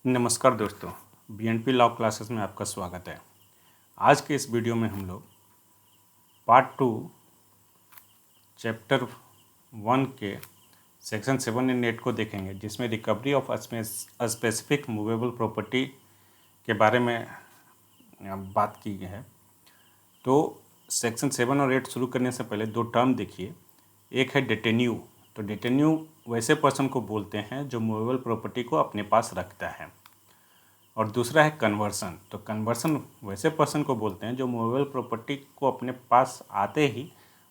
नमस्कार दोस्तों, BNP law classes में आपका स्वागत है। आज के इस वीडियो में हम लोग पार्ट 2 चैप्टर 1 के सेक्शन 7 एंड 8 को देखेंगे, जिसमें recovery of specific movable property के बारे में बात की गई है। तो सेक्शन 7 और 8 शुरू करने से पहले दो टर्म देखिए। एक है डिटेन्यू। तो डिटेन्यू वैसे पर्सन को बोलते हैं जो मूवेबल प्रॉपर्टी को अपने पास रखता है, और दूसरा है कन्वर्सन। तो कन्वर्सन वैसे पर्सन को बोलते हैं जो मूवेबल प्रॉपर्टी को अपने पास आते ही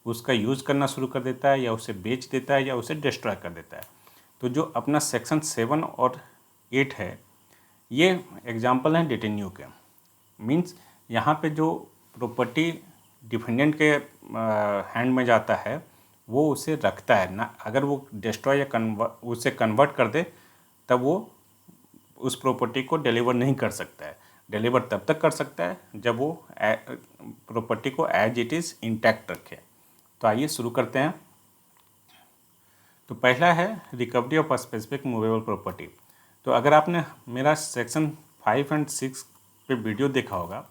उसका यूज़ करना शुरू कर देता है, या उसे बेच देता है, या उसे डिस्ट्रॉय कर देता है। तो जो अपना सेक्शन 7 और 8 है, ये एग्जाम्पल हैं डिटेन्यू के। मीन्स यहाँ पे जो प्रॉपर्टी डिफेंडेंट के हैंड में जाता है वो उसे रखता है ना। अगर वो डिस्ट्रॉय या उसे कन्वर्ट कर दे तब वो उस प्रॉपर्टी को डिलीवर नहीं कर सकता है। डिलीवर तब तक कर सकता है जब वो प्रॉपर्टी को एज इट इज़ इंटैक्ट रखे। तो आइए शुरू करते हैं। तो पहला है recovery of specific movable property. तो अगर आपने मेरा सेक्शन 5 एंड 6 पे वीडियो देखा होगा,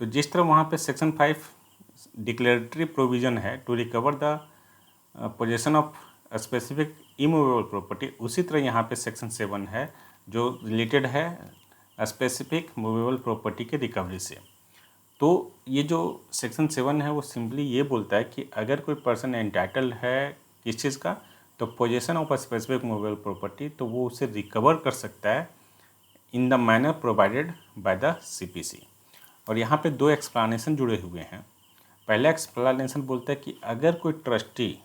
तो जिस तरह वहाँ पे सेक्शन 5 डिक्लेरेटरी प्रोविज़न है to recover the possession of specific immovable property, उसी तरह यहाँ पे सेक्शन 7 है जो रिलेटेड है स्पेसिफिक मूवेबल प्रॉपर्टी के रिकवरी से। तो ये जो सेक्शन 7 है वो सिंपली ये बोलता है कि अगर कोई पर्सन एंटाइटल है किस चीज़ का, तो possession of specific movable property, तो वो उसे रिकवर कर सकता है in the manner provided by the CPC. और यहाँ पे दो एक्सप्लेनेशन जुड़े हुए हैं। पहला एक्सप्लेनेशन बोलता है कि अगर कोई ट्रस्टी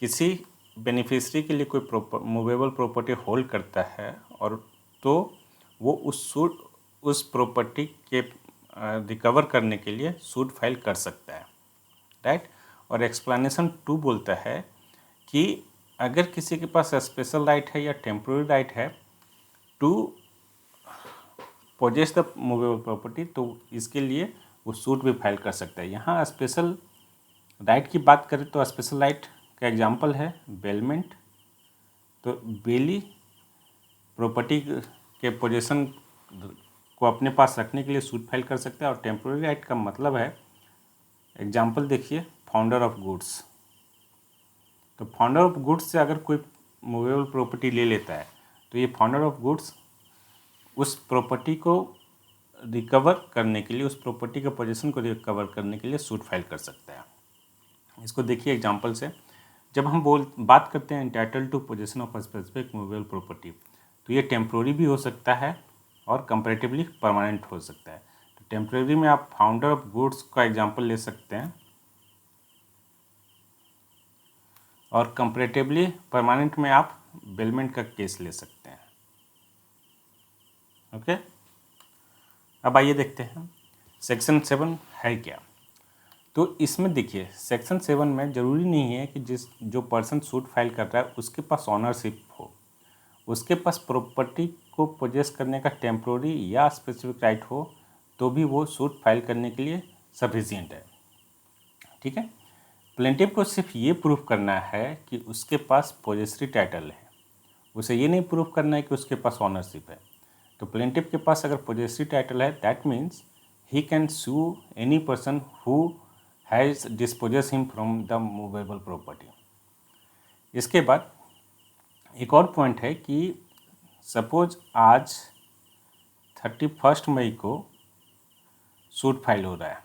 किसी बेनिफिशरी के लिए कोई मूवेबल प्रॉपर्टी होल्ड करता है, और तो वो उस प्रॉपर्टी के रिकवर करने के लिए सूट फाइल कर सकता है, राइट। और एक्सप्लेनेशन 2 बोलता है कि अगर किसी के पास स्पेशल राइट है या टेम्पोररी राइट है to possess the movable property, तो इसके लिए वो सूट भी फाइल कर सकता है। यहाँ स्पेशल राइट की बात करें तो स्पेशल राइट का एग्जाम्पल है बेलमेंट। तो बेली प्रॉपर्टी के पोजीशन को अपने पास रखने के लिए सूट फाइल कर सकता है। और टेम्पोररी राइट का मतलब है, एग्जाम्पल देखिए, फाउंडर ऑफ गुड्स। तो फाउंडर ऑफ गुड्स से अगर कोई मूवेबल प्रॉपर्टी ले लेता है, तो ये फाउंडर ऑफ गुड्स उस प्रॉपर्टी को रिकवर करने के लिए, उस प्रॉपर्टी के पोजीशन को रिकवर करने के लिए सूट फाइल कर सकता है। इसको देखिए एग्जाम्पल से। जब हम बात करते हैं entitle to position of specific movable property, तो ये टेम्प्रोरी भी हो सकता है और कंपैरेटिवली परमानेंट हो सकता है। तो टेम्प्रेरी में आप फाउंडर ऑफ गुड्स का एग्जांपल ले सकते हैं, और कंपैरेटिवली परमानेंट में आप बेलमेंट का केस ले सकते हैं। ओके, अब आइए देखते हैं सेक्शन 7 है क्या। तो इसमें देखिए, सेक्शन 7 में ज़रूरी नहीं है कि जो पर्सन सूट फाइल कर रहा है उसके पास ऑनरशिप हो, उसके पास प्रॉपर्टी को पोजेस करने का टेम्प्रोरी या स्पेसिफिक राइट हो, तो भी वो सूट फाइल करने के लिए सफिशिएंट है। ठीक है, प्लेंटिफ को सिर्फ ये प्रूफ करना है कि उसके पास पोजेसरी टाइटल है, उसे ये नहीं प्रूफ करना है कि उसके पास ऑनरशिप है। तो प्लेंटिफ के पास अगर पोजेसरी टाइटल है, that means he can sue any person who has dispossess him from the movable property. इसके बाद एक और पॉइंट है कि सपोज आज 31 मई को सूट फाइल हो रहा है,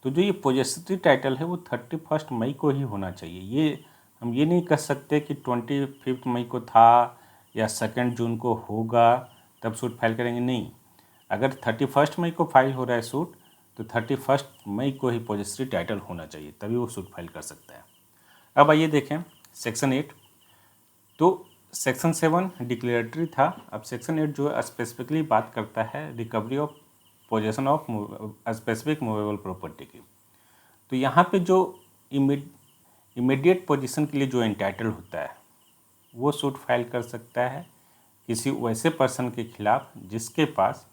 तो जो ये पोजेसरी टाइटल है वो 31 मई को ही होना चाहिए। ये हम ये नहीं कह सकते कि 25 मई को था या 2 जून को होगा तब सूट फाइल करेंगे, नहीं। अगर 31 मई को फाइल हो रहा है सूट, तो 31 मई को ही पोजेसरी टाइटल होना चाहिए, तभी वो सूट फाइल कर सकता है। अब आइए देखें सेक्शन 8। तो सेक्शन 7 डिक्लेरेटरी था, अब सेक्शन 8 जो स्पेसिफिकली बात करता है recovery of possession of specific movable property की। तो यहाँ पे जो इमीडिएट पोजीशन के लिए जो एंटाइटल होता है वो सूट फाइल कर सकता है किसी वैसे पर्सन के खिलाफ जिसके पास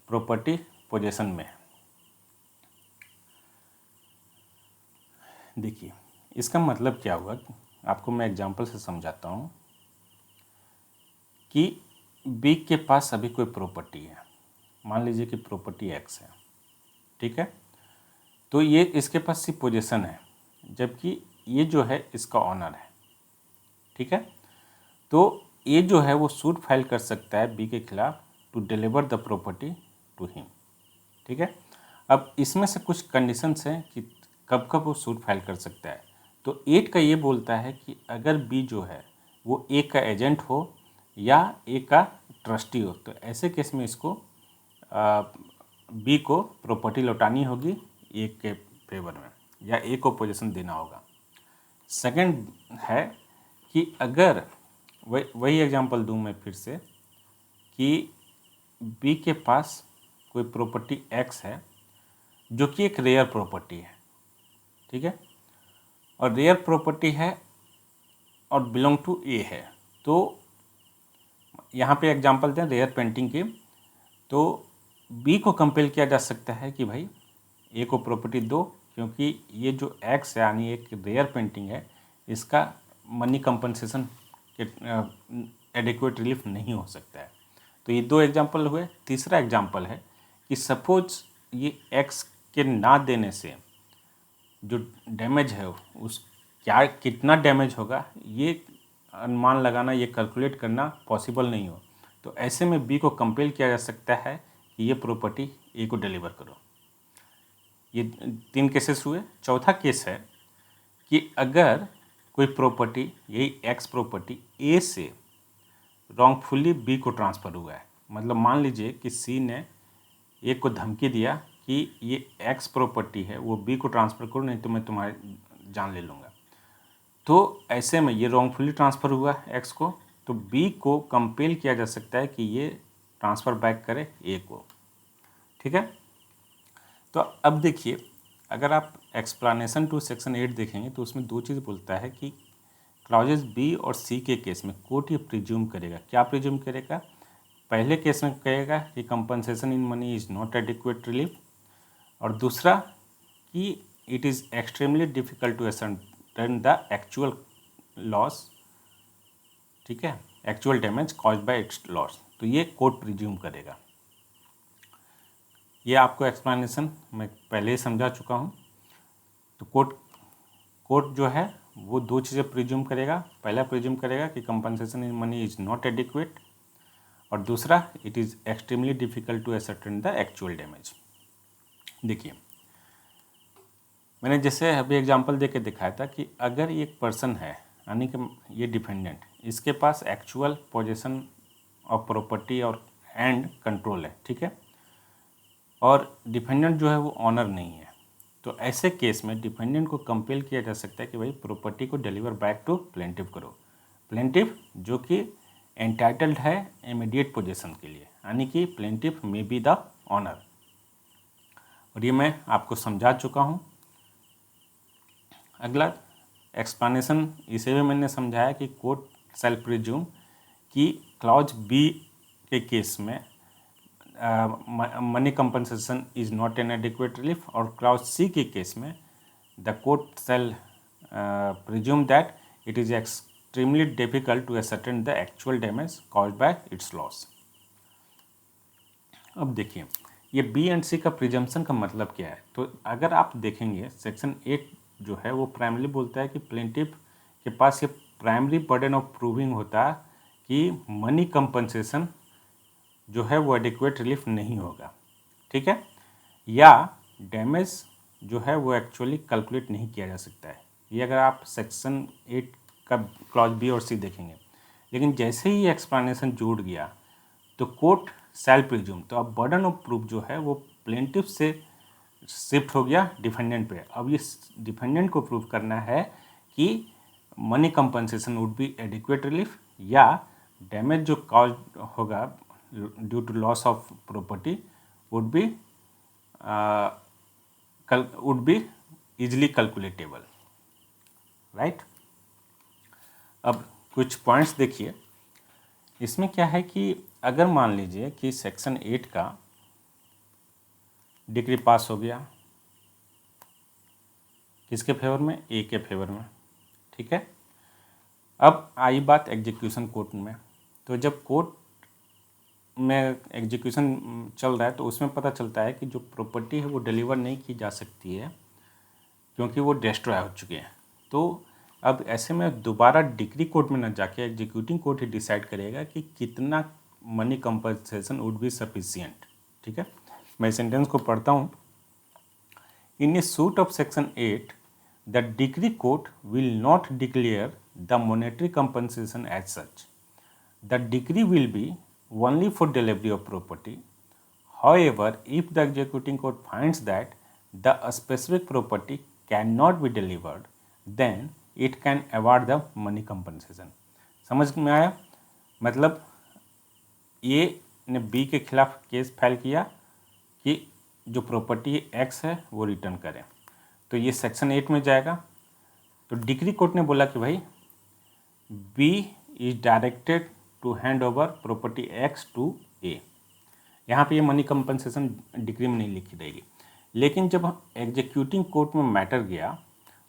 प्रॉपर्टी पोजीशन में है। देखिए इसका मतलब क्या हुआ, आपको मैं एग्जांपल से समझाता हूँ कि बी के पास अभी कोई प्रॉपर्टी है, मान लीजिए कि प्रॉपर्टी एक्स है, ठीक है। तो ये इसके पास सिर्फ पोजीशन है, जबकि ये जो है इसका ऑनर है, ठीक है। तो ये जो है वो सूट फाइल कर सकता है बी के खिलाफ to deliver the property to him, ठीक है। अब इसमें से कुछ कंडीशंस हैं कि कब कब वो सूट फाइल कर सकता है। तो 8 का ये बोलता है कि अगर बी जो है वो ए का एजेंट हो या ए का ट्रस्टी हो, तो ऐसे केस में इसको बी को प्रॉपर्टी लौटानी होगी ए के फेवर में, या ए को पोजीशन देना होगा। सेकंड है कि अगर वही एग्जांपल दूं मैं फिर से कि बी के पास कोई प्रॉपर्टी एक्स है जो कि एक रेयर प्रॉपर्टी है, ठीक है, और रेयर प्रॉपर्टी है और बिलोंग टू ए है। तो यहाँ पे एग्जांपल दें रेयर पेंटिंग की, तो बी को कंपेल किया जा सकता है कि भाई ए को प्रॉपर्टी दो, क्योंकि ये जो एक्स है यानी एक रेयर पेंटिंग है, इसका मनी कंपनसेशन के एडिक्वेट रिलीफ नहीं हो सकता है। तो ये 2 एग्जांपल हुए। तीसरा एग्जांपल है कि सपोज ये एक्स के ना देने से जो डैमेज है उस क्या कितना डैमेज होगा ये अनुमान लगाना, ये कैलकुलेट करना पॉसिबल नहीं हो, तो ऐसे में बी को कंपेल किया जा सकता है कि ये प्रॉपर्टी ए को डिलीवर करो। ये 3 केसेस हुए। चौथा केस है कि अगर कोई प्रॉपर्टी, यही एक्स प्रॉपर्टी ए से रॉन्गफुली बी को ट्रांसफ़र हुआ है, मतलब मान लीजिए कि सी ने ए को धमकी दिया कि ये एक्स प्रॉपर्टी है वो बी को ट्रांसफ़र करो, नहीं तो मैं तुम्हारी जान ले लूँगा। तो ऐसे में ये रॉन्गफुली ट्रांसफ़र हुआ एक्स को, तो बी को कंपेल किया जा सकता है कि ये ट्रांसफ़र बैक करे ए को, ठीक है। तो अब देखिए, अगर आप एक्सप्लेनेशन टू सेक्शन 8 देखेंगे तो उसमें 2 चीज़ बोलता है कि क्लॉजेज बी और सी के केस में कोर्ट ये प्रिज्यूम करेगा। क्या प्रिज्यूम करेगा? पहले केस में कहेगा कि compensation in money is not adequate relief, और दूसरा कि it is extremely difficult to ascertain the actual loss, ठीक है, actual damage caused by its loss. तो ये कोर्ट प्रिज्यूम करेगा। ये आपको एक्सप्लेनेशन मैं पहले ही समझा चुका हूँ। तो कोर्ट जो है वो 2 चीज़ें प्रिज्यूम करेगा। पहला प्रिज्यूम करेगा कि compensation in money is not adequate, और दूसरा it is extremely difficult to ascertain the actual damage. देखिए, मैंने जैसे अभी एग्जांपल देके दिखाया था कि अगर ये एक पर्सन है, यानी कि ये डिफेंडेंट, इसके पास एक्चुअल पोजीशन ऑफ प्रॉपर्टी और एंड कंट्रोल है, ठीक है, और डिफेंडेंट जो है वो ऑनर नहीं है, तो ऐसे केस में डिफेंडेंट को कंपेल किया जा सकता है कि भाई प्रॉपर्टी को डिलीवर बैक टू प्लेंटिफ करो। प्लेंटिफ जो कि एंटाइटल्ड है इमीडिएट पोजीशन के लिए, यानी कि plaintiff may be the owner, और ये मैं आपको समझा चुका हूँ। अगला एक्सप्लेनेशन, इसे भी मैंने समझाया कि कोर्ट सेल्फ प्रिज्यूम कि क्लॉज बी के केस में money compensation is not an adequate relief, और क्लॉज सी के केस में the court shall presume that it is extremely difficult to ascertain the actual damage caused by its loss. अब देखिए, ये B and सी का presumption का मतलब क्या है। तो अगर आप देखेंगे सेक्शन 8 जो है वो प्राइमरी बोलता है कि प्लेंटिफ के पास ये प्राइमरी बर्डन ऑफ प्रूविंग होता है कि मनी कंपनसेशन जो है वो एडिक्वेट रिलीफ नहीं होगा, ठीक है, या डैमेज जो है वो एक्चुअली कैलकुलेट नहीं किया जा सकता है। ये अगर आप सेक्शन 8 का क्लॉज बी और सी देखेंगे। लेकिन जैसे ही एक्सप्लेनेशन जुड़ गया तो कोर्ट सेल्फ प्रिज्यूम, तो अब बर्डन ऑफ प्रूफ जो है वो प्लेंटिफ से शिफ्ट हो गया डिफेंडेंट पे। अब ये डिफेंडेंट को प्रूव करना है कि money compensation would be adequate relief, या डैमेज जो कॉज होगा due to loss of property would be easily calculable, right. अब कुछ पॉइंट्स देखिए, इसमें क्या है कि अगर मान लीजिए कि सेक्शन 8 का डिक्री पास हो गया, किसके फेवर में? ए के फेवर में, ठीक है। अब आई बात एग्जीक्यूशन कोर्ट में। तो जब कोर्ट में एग्जीक्यूशन चल रहा है तो उसमें पता चलता है कि जो प्रॉपर्टी है वो डिलीवर नहीं की जा सकती है क्योंकि वो डिस्ट्रॉय हो चुके हैं। तो अब ऐसे में दोबारा डिक्री कोर्ट में न जाके एग्जीक्यूटिंग कोर्ट ही डिसाइड करेगा कि कितना money compensation would be sufficient. ठीक है, मैं सेंटेंस को पढ़ता हूँ। In a suit of section 8 the decree court will not declare the monetary compensation as such. The decree will be only for delivery of property. However, if the executing court finds that the specific property cannot be delivered, then it can award the money compensation. समझ में आया? मतलब ए ने B के खिलाफ case file किया कि जो प्रॉपर्टी एक्स है वो रिटर्न करें, तो ये सेक्शन 8 में जाएगा। तो डिक्री कोर्ट ने बोला कि भाई B is directed to hand over property X to A. यहाँ पे ये मनी कंपनसेशन डिक्री में नहीं लिखी रहेगी, लेकिन जब एग्जीक्यूटिंग कोर्ट में मैटर गया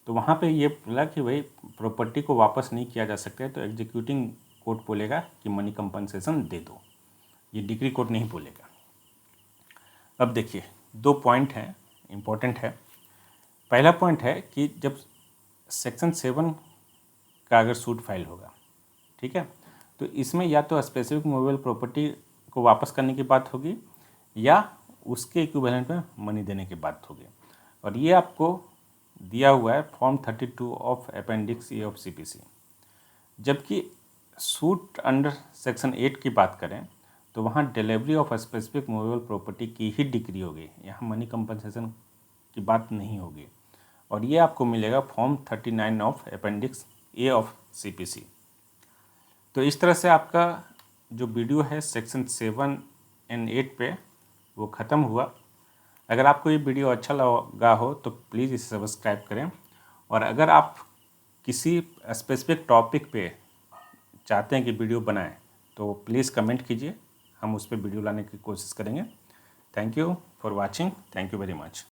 तो वहाँ पे ये बोला कि भाई प्रॉपर्टी को वापस नहीं किया जा सकता है, तो एग्जीक्यूटिंग कोर्ट बोलेगा कि मनी कंपनसेशन दे दो, ये डिक्री कोर्ट नहीं बोलेगा। अब देखिए 2 पॉइंट हैं, इम्पोर्टेंट है। पहला पॉइंट है कि जब सेक्शन 7 का अगर सूट फाइल होगा, ठीक है, तो इसमें या तो स्पेसिफिक मूवेबल प्रॉपर्टी को वापस करने की बात होगी या उसके इक्विवेलेंट में मनी देने की बात होगी। और ये आपको दिया हुआ है form 32 of appendix A of CPC. जबकि सूट अंडर सेक्शन 8 की बात करें तो वहाँ delivery of specific movable property की ही डिक्री होगी, यहाँ मनी कंपनसेशन की बात नहीं होगी। और ये आपको मिलेगा form 39 of appendix A of CPC. तो इस तरह से आपका जो वीडियो है सेक्शन 7 एंड 8 पे वो ख़त्म हुआ। अगर आपको ये वीडियो अच्छा लगा हो तो प्लीज़ इसे सब्सक्राइब करें, और अगर आप किसी स्पेसिफिक टॉपिक पे चाहते हैं कि वीडियो बनाएं तो प्लीज़ कमेंट कीजिए, हम उस पर वीडियो लाने की कोशिश करेंगे। Thank you for watching, thank you very much.